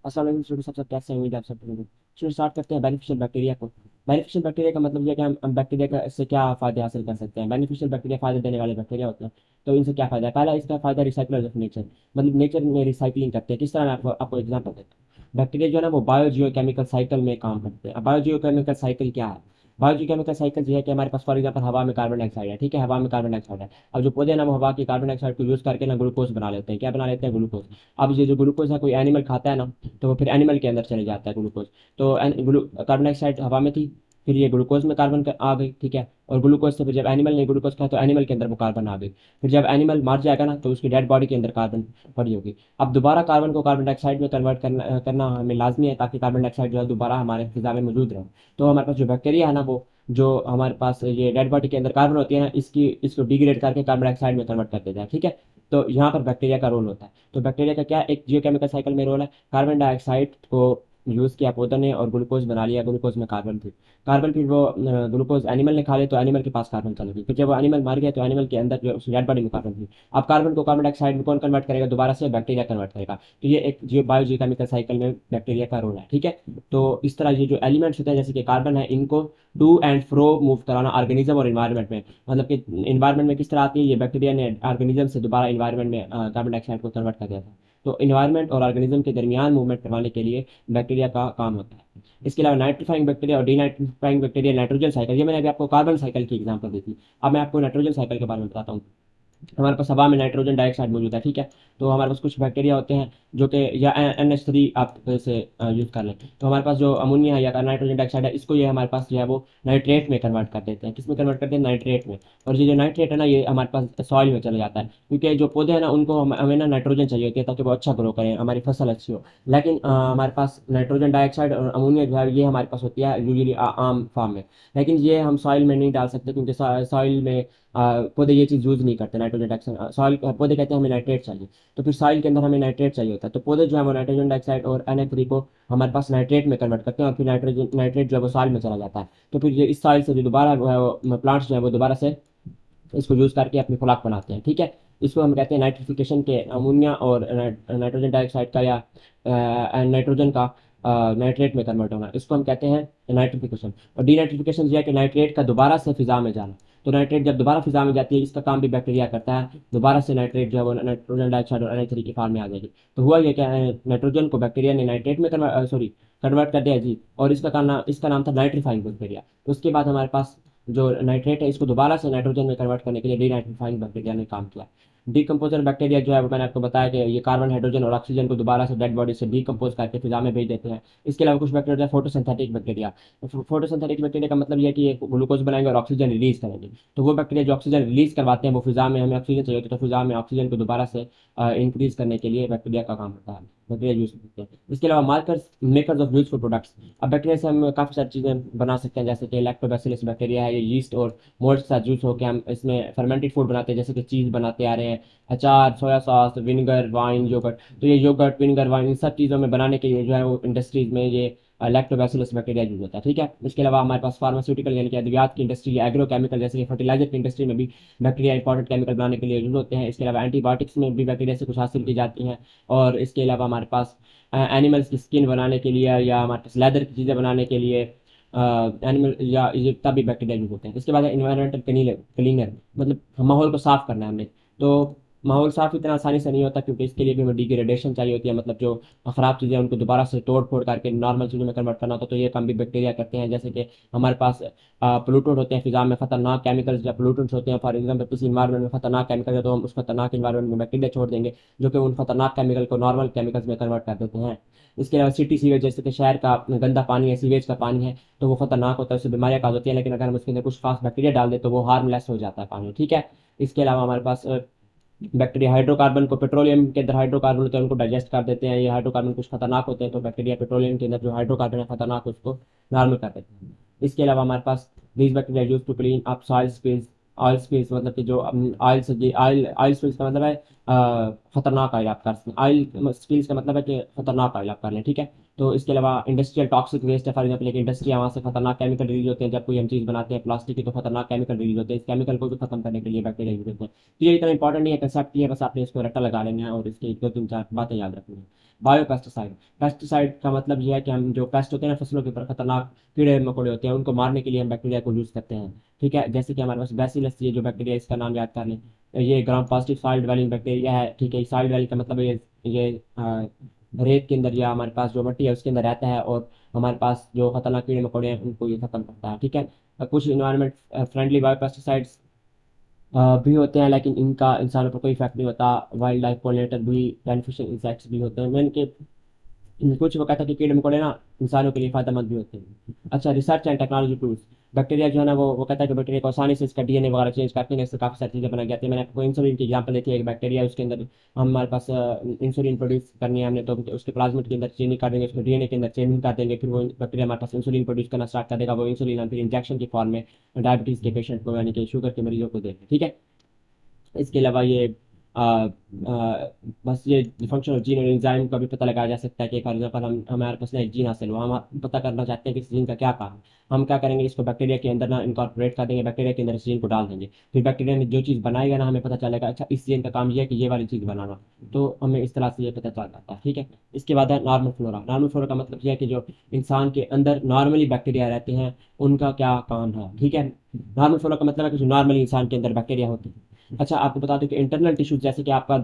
अस्सलाम वालेकुम स्टूडेंट, सब कैसे हैं? उम्मीद है आप सब ठीक होंगे। चलिए स्टार्ट करते हैं बेनिफिशियल बैक्टीरिया को। बेनिफिशियल बैक्टीरिया का मतलब ये है कि हम बैक्टीरिया का से क्या फ़ायदे हासिल कर सकते हैं। बेनिफिशियल बैक्टीरिया फ़ायदे देने वाले बैक्टीरिया होते हैं। तो इनसे क्या फ़ायदा है? पहला इसका फ़ायदा रिसाइकलर ऑफ नेचर, मतलब नेचर में रिसाइकलिंग करते हैं। किस तरह? मैं आपको एग्जाम्पल देता हूँ। बैक्टीरिया जो है ना वो बायोजियो केमिकल साइकिल में काम करते हैं। बायोजियो केमिकल साइकिल क्या है? बायोजियो केमिकल साइकिल ये है कि हमारे पास फॉर एग्जाम्पल हवा में कार्बन डाइऑक्साइड है, ठीक है, हवा में कार्बन डाइऑक्साइड है। अब जो पौधे हैं ना वो हवा की कार्बन डाइऑक्साइड को यूज़ करके ना ग्लूकोज बना लेते हैं। क्या बना लेते हैं? ग्लूकोज। अब ये जो ग्लूकोज है कोई एनिमल खाता है ना, तो वो फिर एनिमल के अंदर चले जाता है ग्लूकोज। तो कार्बन डाइऑक्साइड हवा में थी, फिर ये ग्लूकोज में आ गई, ठीक है। और ग्लूकोज से फिर जब एनिमल ने ग्लूकोज खाया तो एनिमल के अंदर वो कार्बन आ गई। फिर जब एनिमल मर जाएगा ना तो उसकी डेड बॉडी के अंदर कार्बन पड़ी होगी। अब दोबारा कार्बन को कार्बन डाइऑक्साइड में कन्वर्ट करना हमें लाजमी है, ताकि कार्बन डाइऑक्साइड जो है दोबारा हमारे फिजा में मौजूद रहे। तो हमारे पास जो बैक्टीरिया है ना वो, जो हमारे पास ये डेड बॉडी के अंदर कार्बन होती है ना, इसको डिग्रेड करके कार्बन डाइऑक्साइड में कन्वर्ट कर देता है, ठीक है। तो यहाँ पर बैक्टीरिया का रोल होता है। तो बैक्टीरिया का क्या एक जियोकेमिकल साइकिल में रोल है? कार्बन डाइऑक्साइड को यूज़ किया पौधों ने और ग्लूकोज बना लिया, ग्लूकोज में कार्बन थी। कार्बन फिर वो ग्लूकोज एनिमल ने खा लिया तो एनिमल के पास कार्बन चला गया। फिर जब वो एनिमल मर गया तो एनिमल के अंदर जो उसकी डेड बॉडी में कार्बन थी। अब कार्बन को कार्बन डाइऑक्साइड में कौन कन्वर्ट करेगा? दोबारा से बैक्टीरिया कन्वर्ट करेगा। तो ये एक जियो बायोजियोकेमिकल साइकिल में बैक्टीरिया का रोल है, ठीक है। तो इस तरह ये जो एलिमेंट्स होते हैं जैसे कि कार्बन है, इनको टू एंड फ्रो मूव कराना ऑर्गेनिज्म और इन्वायरमेंट में, मतलब कि इन्वायरमेंट में किस तरह आती है ये बैक्टीरिया ने ऑर्गेनिज्म से दोबारा इन्वायरमेंट में कार्बन डाइऑक्साइड को कन्वर्ट कर दिया था। तो इन्वायरमेंट और ऑर्गेनिज्म के दरमियान मूवमेंट करवाने के लिए बैक्टीरिया का काम होता है। इसके अलावा नाइट्रीफाइंग बैक्टीरिया और डीनाइट्रीफाइंग बैक्टीरिया, नाइट्रोजन साइकिल, ये मैंने अभी आपको कार्बन साइकिल की एग्जांपल दी थी। अब मैं आपको नाइट्रोजन साइकिल के बारे में बताता हूँ। हमारे पास हवा में नाइट्रोजन डाइऑक्साइड मौजूद है, ठीक है। तो हमारे पास कुछ बैक्टीरिया होते हैं जो कि या NH3 आप इसे यूज़ कर लें। तो हमारे पास जो अमोनिया है या नाइट्रोजन डाइऑक्साइड है, इसको ये हमारे पास जो है वो नाइट्रेट में कन्वर्ट कर देते हैं। किस में कन्वर्ट करते हैं? नाइट्रेट में। और ये जो नाइट्रेट है ना ये हमारे पास सॉइल में चला जाता है, क्योंकि जो पौधे हैं ना उनको हमें ना नाइट्रोजन चाहिए होती है ताकि वो अच्छा ग्रो करें, हमारी फसल अच्छी हो। लेकिन हमारे पास नाइट्रोजन डाइऑक्साइड और अमोनिया जो है ये हमारे पास होती है यूजली आम फार्म में। लेकिन ये हम सॉइल में नहीं डाल सकते, क्योंकि सॉइल में पौधे ये चीज़ यूज़ नहीं करते नाइट्रोजन डाइऑक्साइड। सॉइल पौधे कहते हैं हमें नाइट्रेट चाहिए। तो फिर सॉइल के अंदर हमें नाइट्रेट चाहिए होता है, तो पौधे जो है वो नाइट्रोजन डाइऑक्साइड और NH3 को हमारे पास नाइट्रेट में कन्वर्ट करते हैं और फिर नाइट्रेट जो है वो सॉइल में चला जाता है। तो फिर ये इस सॉइल से जो दोबारा जो है वो प्लांट्स जो है वो दोबारा से इसको यूज़ करके अपनी खुराक बनाते हैं, ठीक है। इसको हम कहते हैं नाइट्रिफिकेशन के, अमोनिया और नाइट्रोजन डाइऑक्साइड का या नाइट्रोजन का नाइट्रेट में कन्वर्ट होना, इसको हम कहते हैं नाइट्रिफिकेशन। और डीनाइट्रिफिकेशन यह है कि नाइट्रेट का दोबारा से फिजा में जाना। तो नाइट्रेट जब दोबारा फिजा में जाती है, इसका काम भी बैक्टीरिया करता है, दोबारा से नाइट्रेट जो है वो नाइट्रोजन डाइऑक्साइड और NH3 की फॉर्म में आ जाएगी। तो हुआ ये क्या है, नाइट्रोजन को बैक्टीरिया ने नाइट्रेट में कन्वर्ट कर दिया जी, और इसका नाम था नाइट्रीफाइंग बैक्टीरिया। तो उसके बाद हमारे पास जो नाइट्रेट है इसको दोबारा से नाइट्रोजन में कन्वर्ट करने के लिए डीनाइट्रीफाइंग बैक्टीरिया ने काम किया। डिकम्पोजर बैक्टीरिया जो है वो मैंने आपको बताया कि ये कार्बन, हाइड्रोजन और ऑक्सीजन को दोबारा से डेड बॉडी से डीकम्पोज करके फिजा में भेज देते हैं। इसके अलावा कुछ bacteria photosynthetic bacteria. Photosynthetic bacteria का मतलब ये है कि ये ग्लूकोज बनाएंगे और ऑक्सीजन रिलीज करेंगे। तो वो बैक्टीरिया जो ऑक्सीजन रिलीज करवाते हैं, वो फिजा में, हमें ऑक्सीजन चाहिए होती है तो फिजा में ऑक्सीजन को दोबारा से इंक्रीज करने के लिए बैक्टीरिया का काम होता है, बैक्टीरिया यूज करते हैं। इसके अलावा markers makers of useful products. अब बैक्टीरिया से हम काफ़ी सारी चीज़ें बना सकते हैं, जैसे कि लैक्टोबैसिलस बैक्टीरिया है, ये यीस्ट और मोल्ड के साथ जूस होकर हम इसमें फर्मेंटेड फूड बनाते हैं, जैसे कि चीज़ बनाते आ रहे हैं, अचार, soya sauce, vinegar, wine, yoghurt. तो ये योगर्ट, विनेगर, वाइन, इन सब चीज़ों में बनाने के लिए जो है वो इंडस्ट्रीज में ये लैक्टोबैसिलस बैक्टीरिया यूज होता है, ठीक है। इसके अलावा हमारे पास फार्मास्यूटिकल यानी कि अद्वियात की इंडस्ट्री, एग्रो केमिकल जैसे कि फर्टिलाइजर की इंडस्ट्री में भी बैक्टीरिया इंपॉर्टेंट केमिकल बनाने के लिए यूज होते हैं। इसके अलावा एंटीबायोटिक्स में भी बैक्टीरिया से कुछ हासिल की जाती हैं। और इसके अलावा हमारे पास एनिमल्स की स्किन बनाने के लिए या हमारे पास लेदर की चीज़ें बनाने के लिए एनिमल या ये तभी बैक्टीरिया यूज होते हैं। इसके बाद इन्वायरमेंटल क्लीनर, मतलब माहौल को साफ करना है हमने। तो माहौल साफ इतना आसानी से नहीं होता, क्योंकि इसके लिए भी हमें डिग्रेडेशन चाहिए होती है, मतलब जो ख़राब चीज़ें हैं उनको दोबारा से तोड़ फोड़ करके नॉर्मल चीज़ों में कन्वर्ट करना होता है। तो ये काम भी बैक्टीरिया करते हैं। जैसे कि हमारे पास पोल्यूटेंट होते हैं फिजा में, खतरनाक केमिकल्स या पोल्यूटेंट्स होते हैं, फॉर एग्जाम्पल किसी इन्वायरमेंट में खतरनाक केमिकल है तो हम उस खतरनाक इन्वायरमेंट में बैक्टीरिया छोड़ देंगे जो कि उन खतरनाक केमिकल को नॉर्मल केमिकल्स में कन्वर्ट कर देते हैं। इसके अलावा सिटी सीवेज, जैसे कि शहर का गंदा पानी है, सीवेज का पानी है, तो वो खतरनाक होता है, उससे बीमारियां काज होती है। लेकिन अगर हम उसके अंदर कुछ खास बैक्टीरिया डाल दें तो वो हार्मलेस हो जाता है पानी, ठीक है। इसके अलावा हमारे पास बैक्टीरिया हाइड्रोकार्बन को, पेट्रोलियम के अंदर हाइड्रोकार्बन होते हैं उनको डाइजेस्ट कर देते हैं। ये हाइड्रोकार्बन कुछ खतरनाक होते हैं, तो बैक्टीरिया पेट्रोलियम के अंदर जो हाइड्रोकार्बन है खतरनाक, उसको नॉर्मल कर देते हैं। इसके अलावा हमारे पास these bacteria use to clean up soil spills. Oil spills मतलब कि जो ऑयल से ऑयल ऑयल स्पिल्स का मतलब है खतरनाक ऑयल आप कर सकते हैं। ऑयल स्पिल्स का मतलब है कि खतरनाक ऑयल आप कर लें, ठीक है। तो इसके अलावा इंडस्ट्रियल टॉक्सिक वेस्ट है, फॉर एग्जाम्पल एक इंडस्ट्री है, वहाँ से खतरनाक केमिकल रिलीज होते हैं। जब कोई हम चीज़ बनाते हैं प्लास्टिक की तो खतरनाक केमिकल रिलीज होते हैं, इस केमिकल को भी खत्म करने के लिए बैक्टीरिया यूज होते हैं। तो ये इतना इंपॉर्टेंट नहीं है कंसेप्ट, ये बस आपने इसको रट्टा लगा लेना है और इसकी दो तीन चार बातें याद रखनी है। बायो पेस्टिसाइड, पेस्टिसाइड का मतलब ये है कि हम जो पेस्ट होते हैं ना फसलों के ऊपर खतरनाक कीड़े मकोड़े होते हैं उनको मारने के लिए हम बैक्टीरिया को यूज़ करते हैं। ठीक है, जैसे कि हमारे पास बैसिलस, ये जो बैक्टीरिया इसका नाम याद कर लें, ये ग्राम पॉजिटिव सॉइल डेवलिंग बैक्टीरिया है। ठीक है, सॉइल डेवलिंग का मतलब ये रेत के अंदर या हमारे पास जो मिट्टी है उसके अंदर रहता है और हमारे पास जो खतरनाक कीड़े मकोड़े हैं उनको ये खत्म करता है। ठीक है, कुछ इन्वायरमेंट फ्रेंडली बायोपेस्टिसाइड्स भी होते हैं लेकिन इनका इंसानों पर कोई इफेक्ट नहीं होता। वाइल्ड लाइफ पोलिनेटर भी, बेनिफिशियल इंसेक्ट्स भी होते हैं। मैंने के कुछ वो कहता है कि कीड़े मकोड़े ना इंसानों के लिए फायदेमंद भी होते हैं। अच्छा, research and technology tools, bacteria जो है ना वो कहता है कि बैक्टीरिया को आसानी से इसका डीएनए वगैरह चेंज करके ना इससे काफ़ी सारी चीज़ें बनाई जाती है। मैंने आपको इंसुलिन की एग्जांपल दी थी, एक बैक्टीरिया है उसके अंदर हमारे पास इंसुलिन प्रोड्यूस करनी है हमने, तो उसके प्लाज्मिड के अंदर चेंज कर देंगे, उसको डीएनए के अंदर चेंज कर देंगे, फिर वो बैक्टीरिया हमारे पास इंसुलिन प्रोड्यूस करना स्टार्ट कर देगा। वो इंसुलिन हम फिर इंजेक्शन की फॉर्म में डायबिटीज़ के पेशेंट को यानी कि शुगर के मरीजों को देंगे। ठीक है, इसके अलावा ये आ, बस ये फंक्शन ऑफ जीन और एंजाइम का भी पता लगाया जा सकता है कि फॉर एग्जाम्पल हम हमारे पास ना एक जीन हासिल हुआ, हम पता करना चाहते हैं कि इस जीन का क्या काम है। हम क्या करेंगे, इसको बैक्टीरिया के अंदर ना इनकॉर्पोरेट कर देंगे, बैक्टीरिया के अंदर इस जीन को डाल देंगे, फिर बैक्टीरिया ने जो चीज़ बनाएगा ना हमें पता चलेगा अच्छा इस जीन का काम ये है कि ये वाली चीज़ बनाना। तो हमें इस तरह से ये पता चल जाता है। ठीक है, इसके बाद है नॉर्मल फ्लोरा। नॉर्मल फ्लोरा का मतलब ये है कि जो इंसान के अंदर नॉर्मली बैक्टीरिया रहते हैं उनका क्या काम है। ठीक है, नॉर्मल फ्लोरा का मतलब है कि जो नॉर्मली इंसान के अंदर बैक्टीरिया होते हैं। अच्छा, आपको बता दूं कि इंटरनल टिश्यूज जैसे कि आपका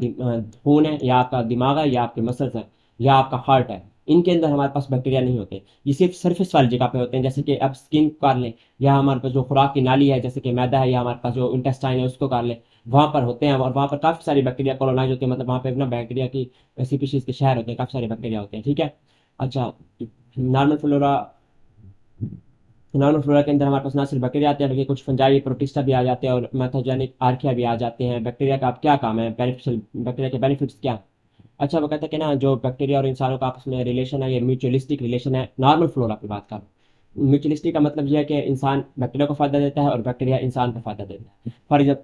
खून है या आपका दिमाग है या आपके मसल्स हैं या आपका हार्ट है, इनके अंदर हमारे पास बैक्टीरिया नहीं होते। ये सिर्फ सरफेस वाली जगह पे होते हैं, जैसे कि आप स्किन कर लें या हमारे पास जो खुराक की नाली है जैसे कि मैदा है या हमारे पास जो इंटेस्टाइन है उसको कर लें, वहाँ पर होते हैं और वहाँ पर काफ़ी सारी बैक्टीरिया कॉलोनाइज होते हैं। मतलब वहाँ पे ना बैक्टीरिया की स्पीशीज के शहर होते हैं, काफ़ी सारे बैक्टीरिया होते हैं। ठीक है, अच्छा, नॉर्मल फ्लोरा, नॉर्मल फ्लोरा के अंदर हमारे पास ना सिर्फ बैक्टीरिया आते हैं बल्कि कुछ फंजाई प्रोटिस्टा भी आ जाते हैं और मैथोजेनिक आर्किया भी आ जाते हैं। बैक्टीरिया का आप क्या काम है, बेनिफिशियल बैक्टीरिया के बेनिफिट्स क्या हैं? अच्छा, वो कहते हैं कि ना जो बैक्टीरिया और इंसानों का आपस में रिलेशन है ये म्यूचुअलिस्टिक रिलेशन है। नॉर्मल फ्लोरा की बात करूँ, म्यूचुअलिस्टिक का मतलब ये है कि इंसान बैक्टीरिया को फायदा देता है और बैक्टीरिया इंसान को फायदा देता है। फॉर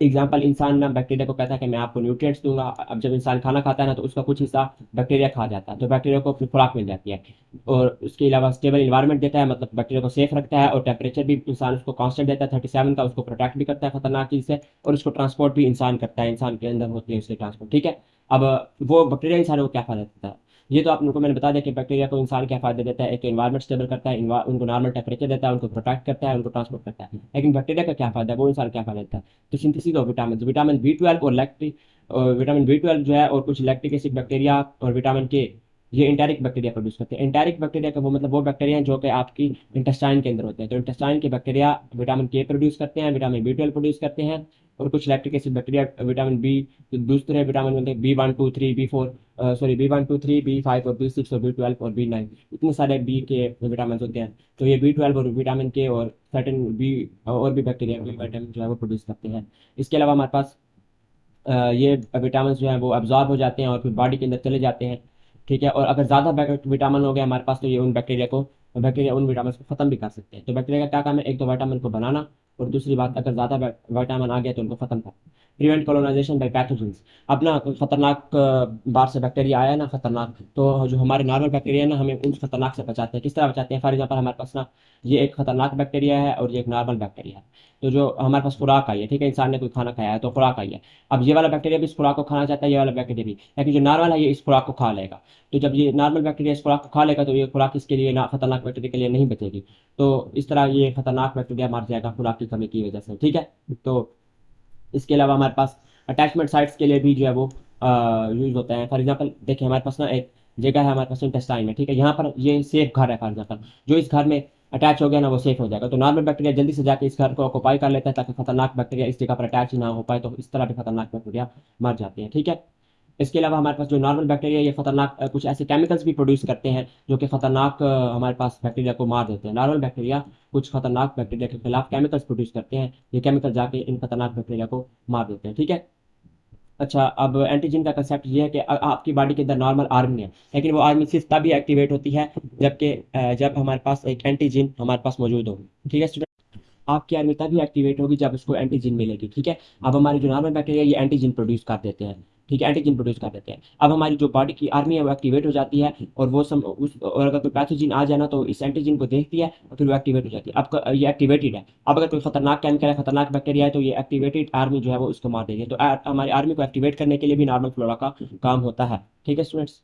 एग्जाम्पल, इंसान ना बैक्टीरिया को कहता है कि मैं आपको न्यूट्रिएंट्स दूंगा। अब जब इंसान खाना खाता है ना तो उसका कुछ हिस्सा बैक्टीरिया खा जाता है, तो बैक्टीरिया को अपनी खुराक मिल जाती है। और उसके अलावा स्टेबल इन्वायरमेंट देता है, मतलब बैक्टीरिया को सेफ रखता है और टेम्परेचर भी इंसान उसको कांस्टेंट देता है 37 का, उसको प्रोटेक्ट भी करता है खतरनाक चीज़ से, और उसको ट्रांसपोर्ट भी इंसान करता है, इंसान के अंदर होती है उसकी ट्रांसपोर्ट। ठीक है, अब वो बैक्टीरिया इंसानों को क्या फायदा देता है, ये तो आप उनको मैंने बता दिया कि बैक्टीरिया को इंसान क्या फायदा देता है। एक इन्वायरमेंट स्टेबल करता है, उनको नॉर्मल टेम्परेचर देता है, उनको प्रोटेक्ट करता है, उनको ट्रांसपोर्ट करता है। लेकिन बैक्टीरिया का क्या फायदा है, वो इंसान क्या फायदा देता है? तो synthesis of vitamin, vitamin B 12 और लैक्टिक, विटामिन बी 12 जो है और कुछ लैक्टिक एसिड बैक्टीरिया और विटामिन के, ये इंटेरिक बैक्टीरिया प्रोड्यूस करते हैं। इंटेरिक बैक्टीरिया का वो मतलब वो बैक्टीरिया हैं जो कि आपकी इंटेस्टाइन के अंदर होते हैं। तो इंटेस्टाइन के बैक्टीरिया विटामिन के प्रोड्यूस करते हैं, विटामिन बी 12 प्रोड्यूस करते हैं, और कुछ lactic acid bacteria vitamin B, दूसरे विटामिन बोलते हैं B 1 2 3 B 4, sorry B 1 2 3 B 5 और बी 6 और बी 12 और बी 9, इतने सारे बी के विटामिन होते हैं। तो ये बी 12 और विटामिन के और सर्टेन बी और भी बैक्टीरिया बी विटामिन जो है वो प्रोड्यूस करते हैं। इसके अलावा हमारे पास ये विटामिन जो हैं वो अब्जॉर्ब हो जाते हैं और फिर बॉडी के अंदर चले जाते हैं। ठीक है, और अगर ज़्यादा विटामिन हो गया हमारे पास तो ये उन बैक्टीरिया उन विटामिन को ख़त्म भी कर सकते हैं। तो बैक्टीरिया का क्या काम है, एक तो विटामिन को बनाना, और दूसरी बात अगर ज़्यादा विटामिन आ गया तो उनको ख़त्म करना। प्रिवेंट कॉलोनाइजेशन बाई पैथोजेंस, अब ना कोई खतरनाक बाहर से बैक्टीरिया आया ना खतरनाक, तो जो हमारे नॉर्मल बैक्टीरिया है ना हमें उन खतरनाक से बचाते हैं। किस तरह बचाते हैं, फॉर एग्जाम्पल हमारे पास ना ये एक खतरनाक बैक्टीरिया है और ये एक नॉर्मल बैक्टीरिया है। तो जो हमारे पास खुराक आई है, ठीक है, इंसान ने कोई खाना खाया है तो खुराक आई है। अब ये वाला बैक्टीरिया भी इस खुराक को खाना चाहता है, ये वाला बैक्टीरिया भी, लेकिन जो नॉर्मल है ये इस खुराक को खा लेगा। तो जब ये नॉर्मल बैक्टीरिया इस खुराक को खा लेगा तो ये खुराक इसके लिए ना खतरनाक बैक्टीरिया के लिए नहीं बचेगी। तो इस तरह ये खतरनाक बैक्टीरिया मर जाएगा खुराक की कमी की वजह से। ठीक है, तो इसके अलावा हमारे पास अटैचमेंट साइट्स के लिए भी जो है वो यूज़ होता है। फॉर एग्जांपल देखिए हमारे पास ना एक जगह है हमारे पास इंटेस्टाइन में, ठीक है, यहाँ पर ये सेफ घर है। फॉर एग्जांपल जो इस घर में अटैच हो गया ना वो सेफ हो जाएगा। तो नॉर्मल बैक्टीरिया जल्दी से जाके इस घर को ऑक्यूपाई कर लेता है ताकि खतरनाक बैक्टीरिया इस जगह पर अटैच ना हो पाए, तो इस तरह भी खतरनाक बैक्टीरिया मर जाते हैं। ठीक है, इसके अलावा हमारे पास जो नॉर्मल बैक्टीरिया ये खतरनाक कुछ ऐसे केमिकल्स भी प्रोड्यूस करते हैं जो कि खतरनाक हमारे पास बैक्टीरिया को मार देते हैं। नॉर्मल बैक्टीरिया कुछ खतरनाक बैक्टीरिया के खिलाफ केमिकल्स प्रोड्यूस करते हैं, ये केमिकल जाके इन खतरनाक बैक्टीरिया को मार देते हैं। ठीक है, अच्छा, अब एंटीजन का कंसेप्ट ये है कि आपकी बॉडी के अंदर नॉर्मल आर्मी है, लेकिन वो आर्मी सिर्फ तभी एक्टिवेट होती है जबकि जब हमारे पास एक एंटीजन हमारे पास मौजूद हो। ठीक है स्टूडेंट, आपकी आर्मी तभी एक्टिवेट होगी जब उसको एंटीजन मिलेगी। ठीक है, अब हमारी जो नॉर्मल बैक्टीरिया ये एंटीजन प्रोड्यूस कर देते हैं। ठीक है, एंटीजन प्रोड्यूस कर देते हैं। अब हमारी जो बॉडी की आर्मी है वो एक्टिवेट हो जाती है, और वो और अगर कोई पैथोजन आ जाए ना तो इस एंटीजन को देखती है और फिर वो एक्टिवेट हो जाती है। अब ये एक्टिवेटेड है। अब अगर कोई खतरनाक केमिकल है, खतरनाक बैक्टीरिया है, तो ये एक्टिवेटेड आर्मी जो है वो उसको मार देगी। तो हमारी आर्मी को एक्टिवेट करने के लिए भी नॉर्मल फ्लोरा का काम होता है। ठीक है स्टूडेंट्स।